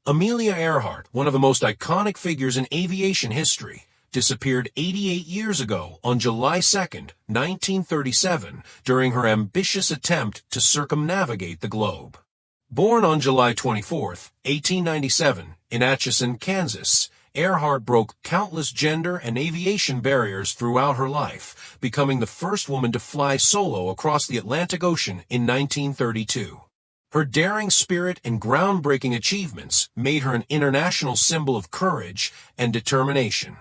Amelia Earhart, one of the most iconic figures in aviation history, disappeared 88 years ago on July 2, 1937, during her ambitious attempt to circumnavigate the globe. Born on July 24, 1897, in Atchison, Kansas, Earhart broke countless gender and aviation barriers throughout her life, becoming the first woman to fly solo across the Atlantic Ocean in 1932. Her daring spirit and groundbreaking achievements made her an international symbol of courage and determination.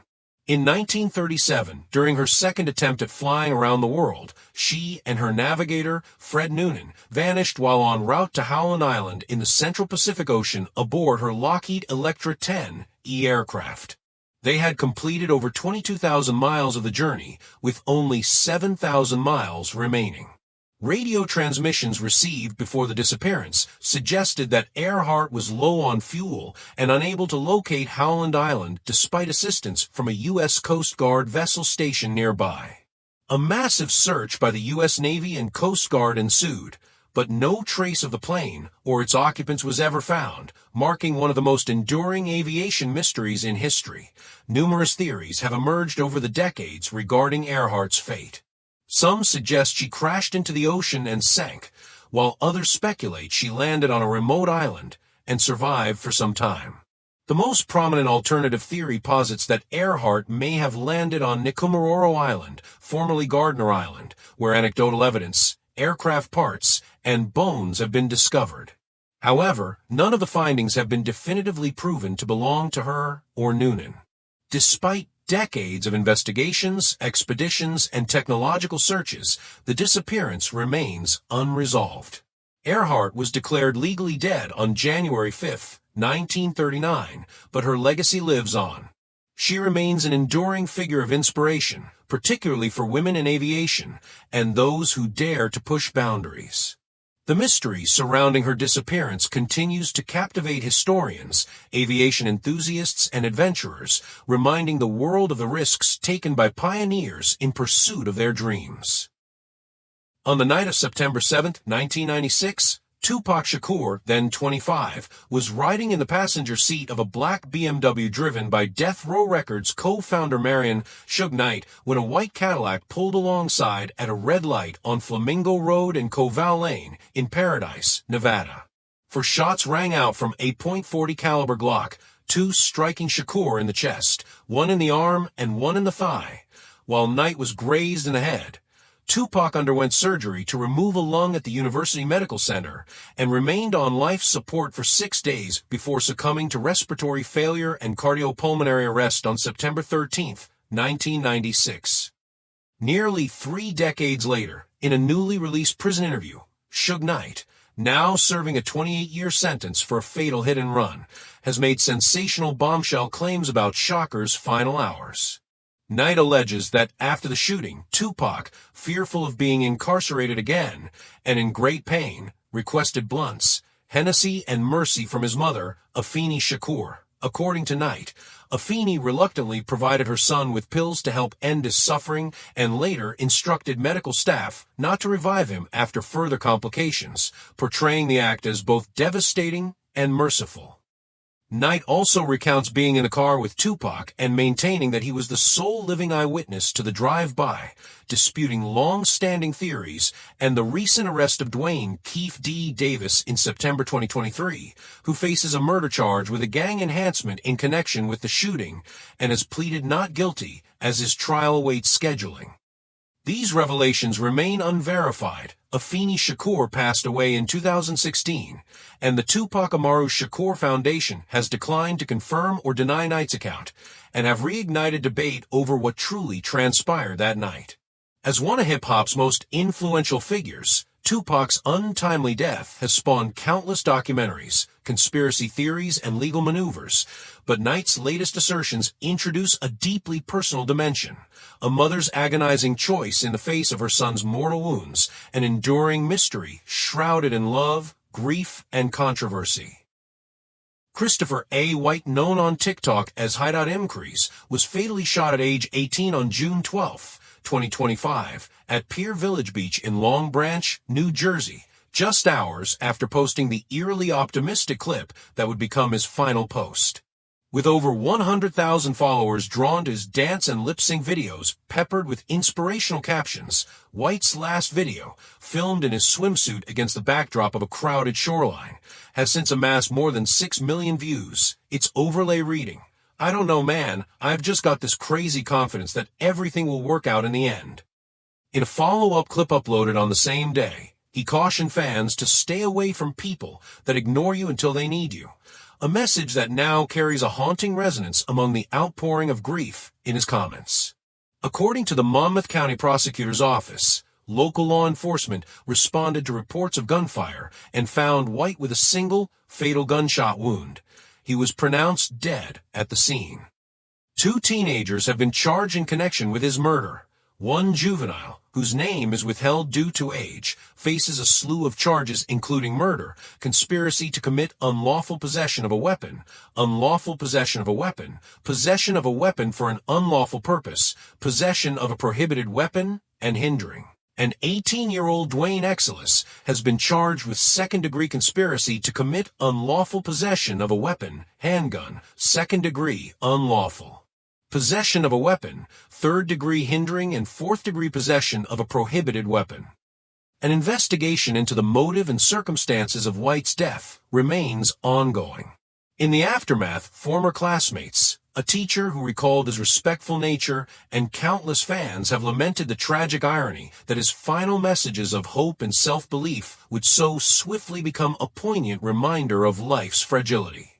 In 1937, during her second attempt at flying around the world, she and her navigator, Fred Noonan, vanished while en route to Howland Island in the Central Pacific Ocean aboard her Lockheed Electra 10E aircraft. They had completed over 22,000 miles of the journey, with only 7,000 miles remaining. Radio transmissions received before the disappearance suggested that Earhart was low on fuel and unable to locate Howland Island despite assistance from a U.S. Coast Guard vessel stationed nearby. A massive search by the U.S. Navy and Coast Guard ensued, but no trace of the plane or its occupants was ever found, marking one of the most enduring aviation mysteries in history. Numerous theories have emerged over the decades regarding Earhart's fate. Some suggest she crashed into the ocean and sank, while others speculate she landed on a remote island and survived for some time. The most prominent alternative theory posits that Earhart may have landed on Nikumaroro Island, formerly Gardner Island, where anecdotal evidence, aircraft parts, and bones have been discovered. However, none of the findings have been definitively proven to belong to her or Noonan. Despite decades of investigations, expeditions, and technological searches, the disappearance remains unresolved. Earhart was declared legally dead on January 5, 1939, but her legacy lives on. She remains an enduring figure of inspiration, particularly for women in aviation and those who dare to push boundaries. The mystery surrounding her disappearance continues to captivate historians, aviation enthusiasts, and adventurers, reminding the world of the risks taken by pioneers in pursuit of their dreams. On the night of September 7, 1996, Tupac Shakur, then 25, was riding in the passenger seat of a black BMW driven by Death Row Records co-founder Marion Suge Knight when a white Cadillac pulled alongside at a red light on Flamingo Road and Coval Lane in Paradise, Nevada. For shots rang out from a .40 caliber Glock, two striking Shakur in the chest, one in the arm and one in the thigh. While Knight was grazed in the head, Tupac underwent surgery to remove a lung at the University Medical Center and remained on life support for 6 days before succumbing to respiratory failure and cardiopulmonary arrest on September 13, 1996. Nearly 3 decades later, in a newly released prison interview, Suge Knight, now serving a 28-year sentence for a fatal hit-and-run, has made sensational bombshell claims about Shakur's final hours. Knight alleges that after the shooting, Tupac, fearful of being incarcerated again and in great pain, requested blunts, Hennessy, and mercy from his mother, Afeni Shakur. According to Knight, Afeni reluctantly provided her son with pills to help end his suffering and later instructed medical staff not to revive him after further complications, portraying the act as both devastating and merciful. Knight also recounts being in a car with Tupac and maintaining that he was the sole living eyewitness to the drive-by, disputing long-standing theories and the recent arrest of Dwayne Keefe D. Davis in September 2023, who faces a murder charge with a gang enhancement in connection with the shooting and has pleaded not guilty as his trial awaits scheduling. These revelations remain unverified. Afeni Shakur passed away in 2016, and the Tupac Amaru Shakur Foundation has declined to confirm or deny Knight's account, and have reignited debate over what truly transpired that night. As one of hip-hop's most influential figures, Tupac's untimely death has spawned countless documentaries, conspiracy theories, and legal maneuvers, but Knight's latest assertions introduce a deeply personal dimension, a mother's agonizing choice in the face of her son's mortal wounds, an enduring mystery shrouded in love, grief, and controversy. Christopher A. White, known on TikTok as Hideout Mcrease, was fatally shot at age 18 on June 12, 2025, at Pier Village Beach in Long Branch, New Jersey, just hours after posting the eerily optimistic clip that would become his final post. With over 100,000 followers drawn to his dance and lip-sync videos peppered with inspirational captions, White's last video, filmed in his swimsuit against the backdrop of a crowded shoreline, has since amassed more than 6 million views. Its overlay reading, "I don't know, man, I've just got this crazy confidence that everything will work out in the end." In a follow-up clip uploaded on the same day, he cautioned fans to stay away from people that ignore you until they need you, a message that now carries a haunting resonance among the outpouring of grief in his comments. According to the Monmouth County Prosecutor's Office, local law enforcement responded to reports of gunfire and found White with a single, fatal gunshot wound. He was pronounced dead at the scene. 2 teenagers have been charged in connection with his murder. One juvenile, whose name is withheld due to age, faces a slew of charges including murder, conspiracy to commit unlawful possession of a weapon, unlawful possession of a weapon, possession of a weapon for an unlawful purpose, possession of a prohibited weapon, and hindering. An 18-year-old Dwayne Exelis has been charged with second-degree conspiracy to commit unlawful possession of a weapon, handgun, second-degree unlawful. Possession of a weapon, third-degree hindering, and fourth-degree possession of a prohibited weapon. An investigation into the motive and circumstances of White's death remains ongoing. In the aftermath, former classmates, a teacher who recalled his respectful nature, and countless fans have lamented the tragic irony that his final messages of hope and self-belief would so swiftly become a poignant reminder of life's fragility.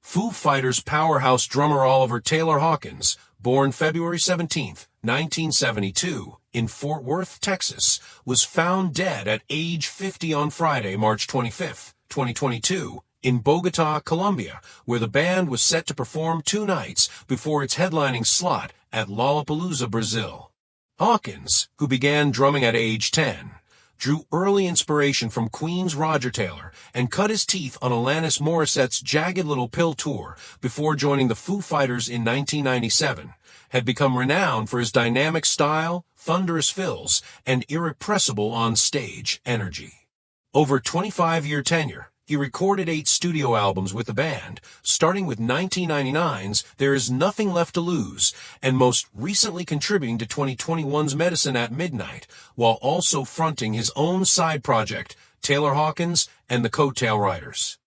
Foo Fighters powerhouse drummer Oliver Taylor Hawkins, born February 17, 1972, in Fort Worth, Texas, was found dead at age 50 on Friday, March 25, 2022, in Bogota, Colombia, where the band was set to perform 2 nights before its headlining slot at Lollapalooza, Brazil. Hawkins, who began drumming at age 10, drew early inspiration from Queen's Roger Taylor and cut his teeth on Alanis Morissette's Jagged Little Pill tour before joining the Foo Fighters in 1997, had become renowned for his dynamic style, thunderous fills, and irrepressible on-stage energy. Over a 25-year tenure, he recorded 8 studio albums with the band, starting with 1999's There Is Nothing Left to Lose, and most recently contributing to 2021's Medicine at Midnight, while also fronting his own side project, Taylor Hawkins and the Coattail Riders.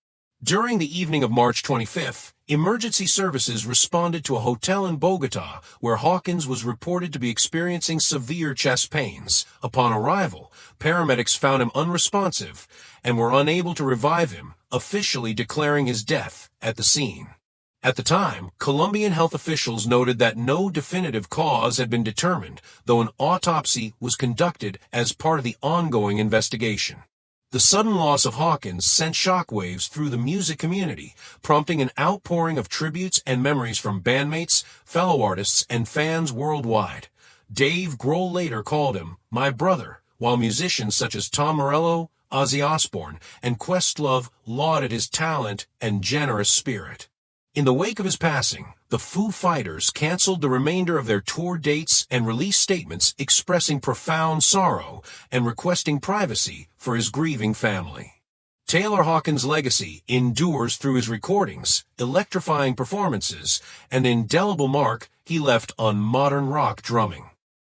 During the evening of March 25th, emergency services responded to a hotel in Bogota where Hawkins was reported to be experiencing severe chest pains. Upon arrival, paramedics found him unresponsive and were unable to revive him, officially declaring his death at the scene. At the time, Colombian health officials noted that no definitive cause had been determined, though an autopsy was conducted as part of the ongoing investigation. The sudden loss of Hawkins sent shockwaves through the music community, prompting an outpouring of tributes and memories from bandmates, fellow artists, and fans worldwide. Dave Grohl later called him "my brother," while musicians such as Tom Morello, Ozzy Osbourne, and Questlove lauded his talent and generous spirit. In the wake of his passing, the Foo Fighters canceled the remainder of their tour dates and released statements expressing profound sorrow and requesting privacy for his grieving family. Taylor Hawkins' legacy endures through his recordings, electrifying performances, and the indelible mark he left on modern rock drumming.